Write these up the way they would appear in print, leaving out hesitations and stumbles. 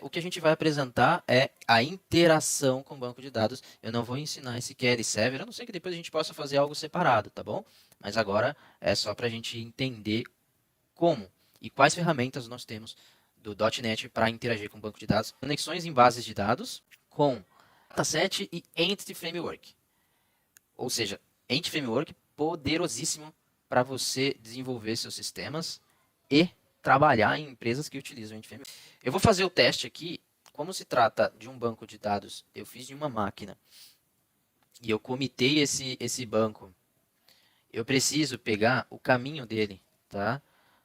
O que a gente vai apresentar é a interação com o banco de dados. Eu não vou ensinar SQL Server, a não ser que depois a gente possa fazer algo separado, tá bom? Mas agora é só para a gente entender como e quais ferramentas nós temos do .NET para interagir com o banco de dados. Conexões em bases de dados com dataset e Entity Framework. Ou seja, Entity Framework poderosíssimo para você desenvolver seus sistemas e trabalhar em empresas que utilizam Entity Framework. Eu vou fazer o teste aqui. Como se trata de um banco de dados, eu fiz de uma máquina e eu comitei esse banco. Eu preciso pegar o caminho dele, tá?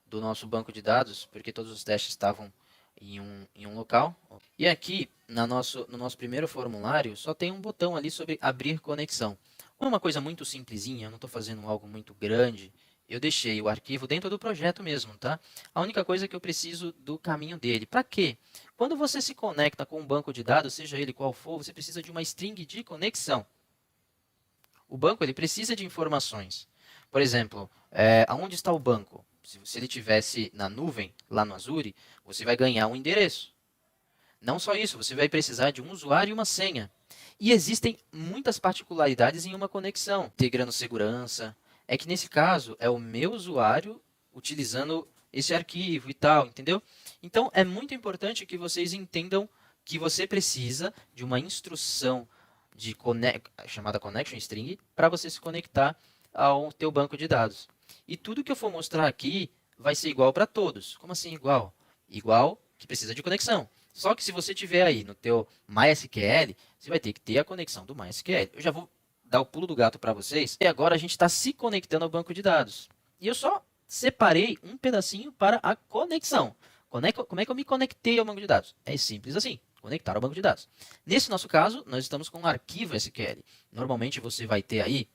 Do nosso banco de dados, porque todos os testes estavam em um local. E aqui, no nosso primeiro formulário, só tem um botão ali sobre abrir conexão. Como é uma coisa muito simplesinha, eu não estou fazendo algo muito grande, eu deixei o arquivo dentro do projeto mesmo, tá? A única coisa é que eu preciso do caminho dele. Para quê? Quando você se conecta com um banco de dados, seja ele qual for, você precisa de uma string de conexão. O banco ele precisa de informações. Por exemplo, aonde está o banco? Se ele tivesse na nuvem, lá no Azure, você vai ganhar um endereço. Não só isso, você vai precisar de um usuário e uma senha. E existem muitas particularidades em uma conexão, integrando segurança. É que nesse caso é o meu usuário utilizando esse arquivo e tal, entendeu? Então é muito importante que vocês entendam que você precisa de uma instrução chamada connection string para você se conectar ao teu banco de dados. E tudo que eu for mostrar aqui vai ser igual para todos. Como assim igual? Igual que precisa de conexão. Só que se você tiver aí no teu MySQL, você vai ter que ter a conexão do MySQL. Eu já vou dar o pulo do gato para vocês. E agora a gente está se conectando ao banco de dados. E eu só separei um pedacinho para a conexão. Como é que eu me conectei ao banco de dados? É simples assim, conectar ao banco de dados. Nesse nosso caso, nós estamos com um arquivo SQL. Normalmente você vai ter aí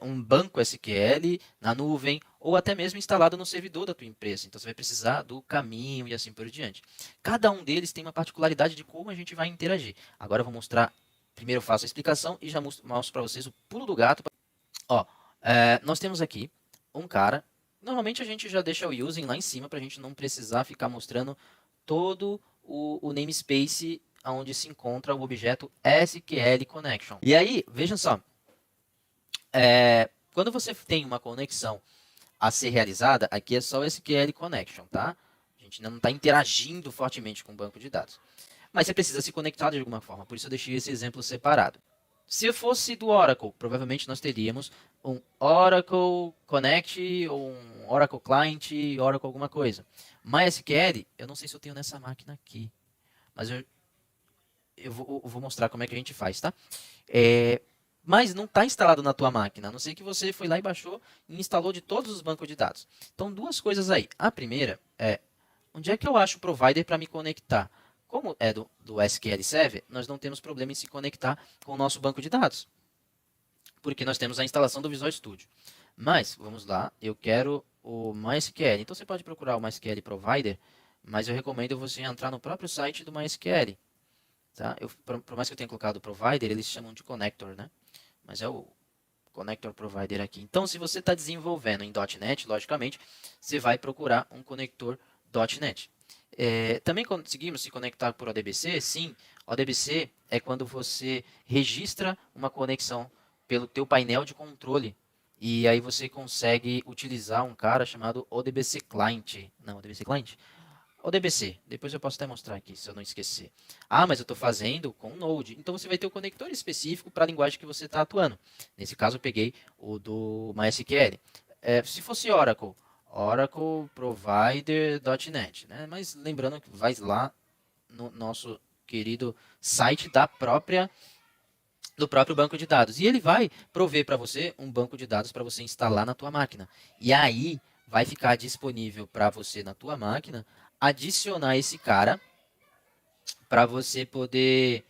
um banco SQL na nuvem ou até mesmo instalado no servidor da tua empresa. Então você vai precisar do caminho e assim por diante. Cada um deles tem uma particularidade de como a gente vai interagir. Agora eu vou mostrar, primeiro eu faço a explicação e já mostro para vocês o pulo do gato. Ó, nós temos aqui um cara. Normalmente a gente já deixa o using lá em cima para a gente não precisar ficar mostrando todo o namespace onde se encontra o objeto SQL Connection. E aí, vejam só, quando você tem uma conexão a ser realizada, aqui é só o SQL Connection, tá? A gente não está interagindo fortemente com o banco de dados. Mas você precisa se conectar de alguma forma, por isso eu deixei esse exemplo separado. Se fosse do Oracle, provavelmente nós teríamos um Oracle Connect ou um Oracle Client, Oracle alguma coisa. MySQL, eu não sei se eu tenho nessa máquina aqui, mas eu vou mostrar como é que a gente faz, tá? Mas não está instalado na tua máquina, a não ser que você foi lá e baixou e instalou de todos os bancos de dados. Então, duas coisas aí. A primeira é, onde é que eu acho o provider para me conectar? Como é do SQL Server, nós não temos problema em se conectar com o nosso banco de dados, porque nós temos a instalação do Visual Studio. Mas, vamos lá, eu quero o MySQL. Então, você pode procurar o MySQL Provider, mas eu recomendo você entrar no próprio site do MySQL. Tá? Por mais que eu tenha colocado Provider, eles chamam de Connector, né? Mas é o Connector Provider aqui. Então, se você está desenvolvendo em .NET, logicamente, você vai procurar um conector .NET. Também conseguimos se conectar por ODBC? Sim, ODBC é quando você registra uma conexão pelo teu painel de controle. E aí você consegue utilizar um cara chamado ODBC Client. Não, ODBC Client? ODBC, depois eu posso até mostrar aqui, se eu não esquecer. Ah, mas eu estou fazendo com Node. Então você vai ter o conector específico para a linguagem que você está atuando. Nesse caso eu peguei o do MySQL. Se fosse Oracle, Oracle Provider.net, né? Mas lembrando que vai lá no nosso querido site do próprio banco de dados. E ele vai prover para você um banco de dados para você instalar na tua máquina. E aí vai ficar disponível para você na tua máquina adicionar esse cara para você poder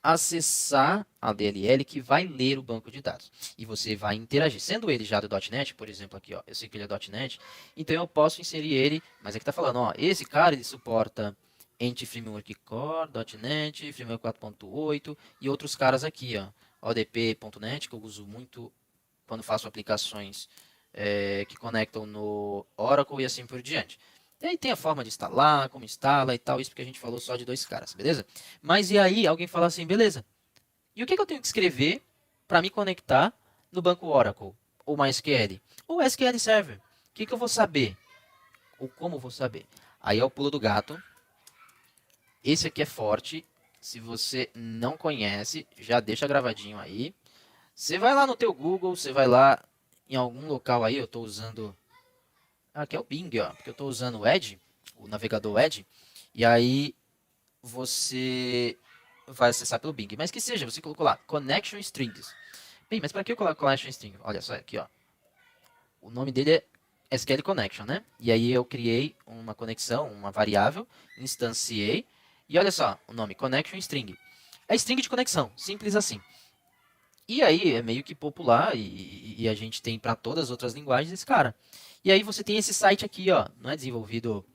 acessar a DLL que vai ler o banco de dados. E você vai interagir. Sendo ele já do .NET, por exemplo, aqui, ó, eu sei que ele é .NET, então eu posso inserir ele, mas aqui está falando, ó, esse cara ele suporta Entity Framework Core, .NET, Framework 4.8 e outros caras aqui, ó, ODP.NET, que eu uso muito quando faço aplicações que conectam no Oracle e assim por diante. E aí tem a forma de instalar, como instala e tal, isso porque a gente falou só de dois caras, beleza? Mas e aí alguém fala assim, beleza, e o que, que eu tenho que escrever para me conectar no banco Oracle, ou MySQL, ou SQL Server? O que, que eu vou saber? Ou como eu vou saber? Aí é o pulo do gato. Esse aqui é forte. Se você não conhece, já deixa gravadinho aí. Você vai lá no teu Google, você vai lá em algum local aí, eu estou usando... Aqui é o Bing, ó, porque eu estou usando o Edge, o navegador Edge. E aí você vai acessar pelo Bing. Mas que seja, você colocou lá, Connection Strings. Bem, mas para que eu coloco Connection String? Olha só aqui, ó. O nome dele é SQL Connection, né? E aí eu criei uma conexão, uma variável, instanciei. E olha só, o nome, Connection String. É string de conexão, simples assim. E aí é meio que popular e a gente tem para todas as outras linguagens esse cara. E aí você tem esse site aqui, ó. Não é desenvolvido,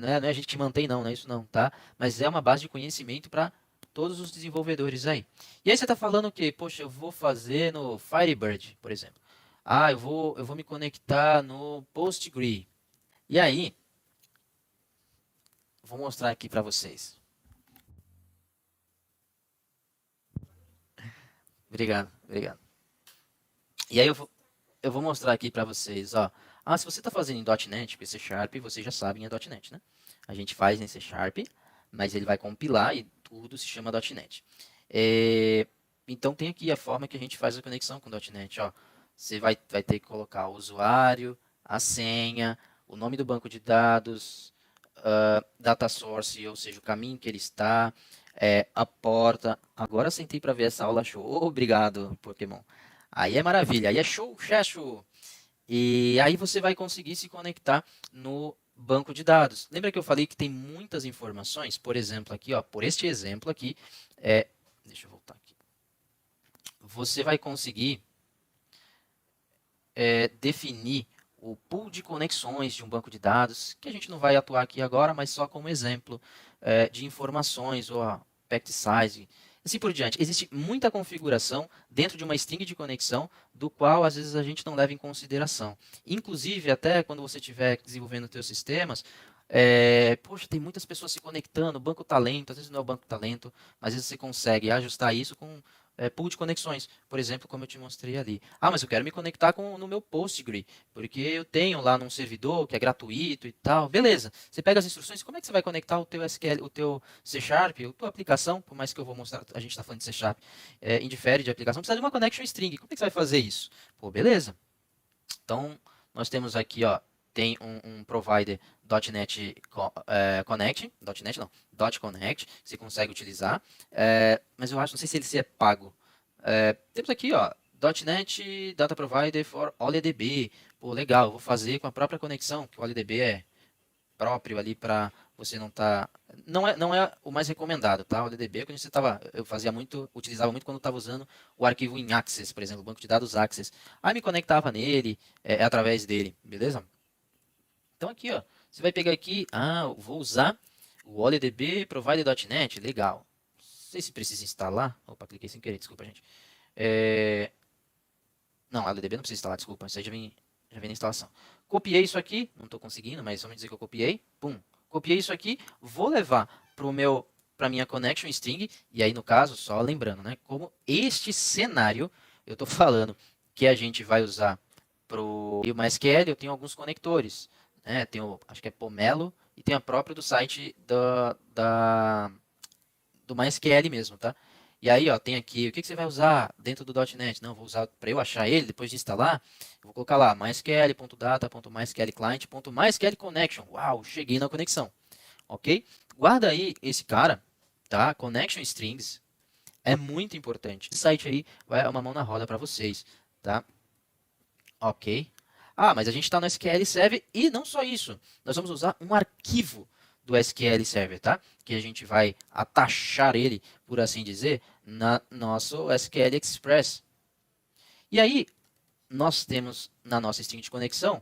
não é a gente que mantém, não é isso não, tá? Mas é uma base de conhecimento para todos os desenvolvedores aí. E aí você está falando que, poxa, eu vou fazer no Firebird, por exemplo. Ah, eu vou me conectar no Postgre. E aí, vou mostrar aqui para vocês. Obrigado, obrigado. E aí eu vou mostrar aqui para vocês, ó. Ah, se você está fazendo em .NET, porque C Sharp, vocês já sabem, é .NET, né? A gente faz em C Sharp, mas ele vai compilar e tudo se chama .NET. Então tem aqui a forma que a gente faz a conexão com .NET, ó. Você vai ter que colocar o usuário, a senha, o nome do banco de dados, data source, ou seja, o caminho que ele está, a porta. Agora sentei para ver essa aula show. Obrigado, Pokémon. Aí é maravilha, aí é show, show. E aí você vai conseguir se conectar no banco de dados. Lembra que eu falei que tem muitas informações? Por exemplo, aqui, ó, por este exemplo aqui, deixa eu voltar aqui. Você vai conseguir definir o pool de conexões de um banco de dados, que a gente não vai atuar aqui agora, mas só como exemplo de informações, ou a packet size, assim por diante. Existe muita configuração dentro de uma string de conexão, do qual às vezes a gente não leva em consideração. Inclusive, até quando você estiver desenvolvendo os seus sistemas, poxa, tem muitas pessoas se conectando, banco talento, às vezes não é o banco talento, mas às vezes você consegue ajustar isso com pool de conexões, por exemplo, como eu te mostrei ali. Ah, mas eu quero me conectar no meu Postgre, porque eu tenho lá num servidor que é gratuito e tal. Beleza, você pega as instruções, como é que você vai conectar o teu SQL, o teu C Sharp, a tua aplicação, por mais que eu vou mostrar, a gente está falando de C Sharp, indifere de aplicação, precisa de uma connection string. Como é que você vai fazer isso? Pô, beleza. Então, nós temos aqui, ó, tem um provider .NET Connect, .NET não, .Connect, que você consegue utilizar, mas eu acho, não sei se ele é pago. Temos aqui, ó, .NET Data Provider for OLEDB. Pô, legal, vou fazer com a própria conexão, que o OLEDB é próprio ali para você não tá, não é o mais recomendado, tá? O DDB, quando você tava, eu fazia muito, utilizava muito quando estava usando o arquivo em Access, por exemplo, o banco de dados Access. Aí me conectava nele, através dele, beleza? Então aqui, ó, você vai pegar aqui, eu vou usar o OLEDB Provider.net, legal. Não sei se precisa instalar. Opa, cliquei sem querer, desculpa, gente. Não, a LDB não precisa instalar, desculpa, isso aí já vem na instalação. Copiei isso aqui, não estou conseguindo, mas vamos dizer que eu copiei. Pum, copiei isso aqui, vou levar para minha connection string, e aí no caso, só lembrando, né, como este cenário, eu estou falando que a gente vai usar para o MySQL, eu tenho alguns conectores, né, tenho, acho que é Pomelo, e tem a própria do site do MySQL mesmo, tá? E aí, ó, tem aqui, o que você vai usar dentro do .NET? Não, vou usar, para eu achar ele, depois de instalar, eu vou colocar lá, mysql.data.mysql.client.mysql.connection. Uau, cheguei na conexão, ok? Guarda aí esse cara, tá? Connection strings é muito importante. Esse site aí vai uma mão na roda para vocês, tá? Ok. Ah, mas a gente está no SQL Server e não só isso. Nós vamos usar um arquivo do SQL Server, tá? Que a gente vai atachar ele, por assim dizer, na nosso SQL Express. E aí, nós temos na nossa string de conexão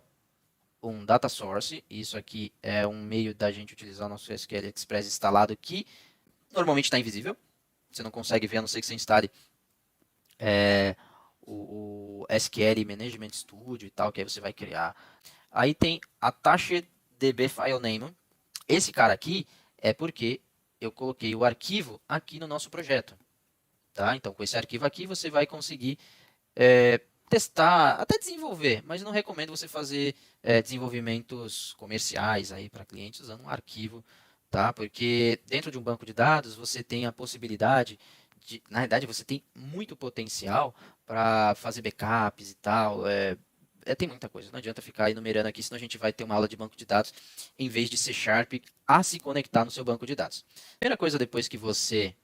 um data source. Isso aqui é um meio da gente utilizar o nosso SQL Express instalado que normalmente está invisível. Você não consegue ver, a não ser que você instale o SQL Management Studio e tal, que aí você vai criar. Aí tem Attached dbFileName. Esse cara aqui é porque eu coloquei o arquivo aqui no nosso projeto. Tá? Então, com esse arquivo aqui, você vai conseguir testar, até desenvolver, mas não recomendo você fazer desenvolvimentos comerciais aí para clientes usando um arquivo, tá? Porque dentro de um banco de dados você tem a possibilidade de, na verdade, você tem muito potencial para fazer backups e tal. Tem muita coisa, não adianta ficar enumerando aqui, senão a gente vai ter uma aula de banco de dados em vez de C# a se conectar no seu banco de dados. Primeira coisa, depois que você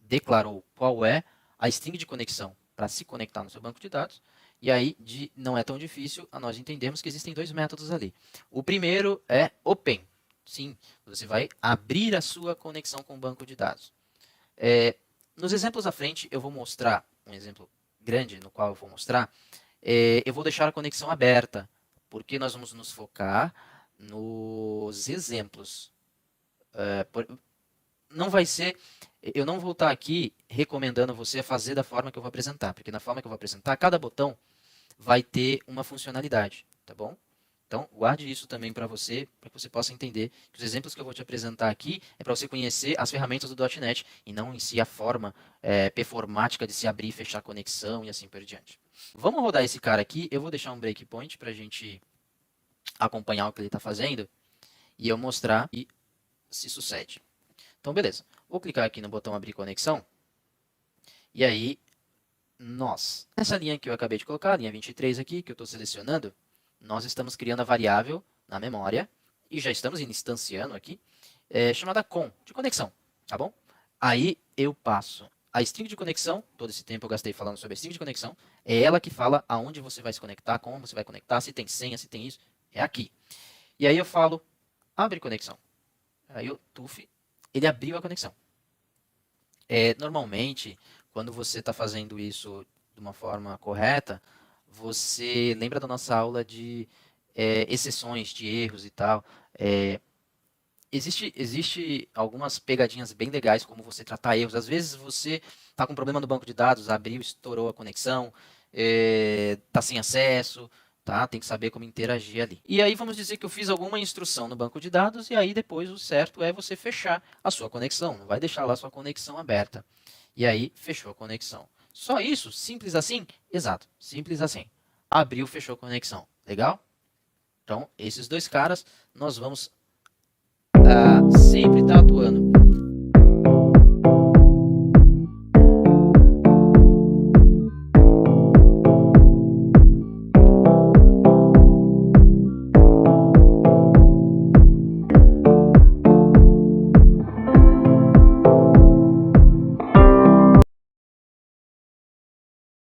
declarou qual é a string de conexão para se conectar no seu banco de dados, e aí não é tão difícil a nós entendermos que existem dois métodos ali. O primeiro é open. Sim, você vai abrir a sua conexão com o banco de dados. Nos exemplos à frente, eu vou mostrar um exemplo grande no qual eu vou mostrar. Eu vou deixar a conexão aberta, porque nós vamos nos focar nos exemplos. Não vai ser... Eu não vou estar aqui recomendando você a fazer da forma que eu vou apresentar, porque na forma que eu vou apresentar, cada botão vai ter uma funcionalidade, tá bom? Então, guarde isso também para que você possa entender que os exemplos que eu vou te apresentar aqui é para você conhecer as ferramentas do .NET e não em si a forma performática de se abrir e fechar a conexão e assim por diante. Vamos rodar esse cara aqui, eu vou deixar um breakpoint para a gente acompanhar o que ele está fazendo e eu mostrar e se sucede. Então, beleza. Vou clicar aqui no botão abrir conexão. E aí, nessa linha que eu acabei de colocar, a linha 23 aqui, que eu estou selecionando, nós estamos criando a variável na memória e já estamos instanciando aqui, chamada com, de conexão, tá bom? Aí eu passo a string de conexão, todo esse tempo eu gastei falando sobre a string de conexão, é ela que fala aonde você vai se conectar, como você vai conectar, se tem senha, se tem isso, é aqui. E aí eu falo, abre conexão. Aí o TUF, ele abriu a conexão. Normalmente, quando você está fazendo isso de uma forma correta, você lembra da nossa aula de exceções, de erros e tal. Existe algumas pegadinhas bem legais como você tratar erros. Às vezes você está com um problema no banco de dados, abriu, estourou a conexão, está sem acesso, tá? Tem que saber como interagir ali. E aí vamos dizer que eu fiz alguma instrução no banco de dados e aí depois o certo é você fechar a sua conexão. Não vai deixar lá a sua conexão aberta. E aí fechou a conexão. Só isso? Simples assim? Exato, simples assim. Abriu, fechou a conexão. Legal? Então, esses dois caras nós vamos sempre estar atuando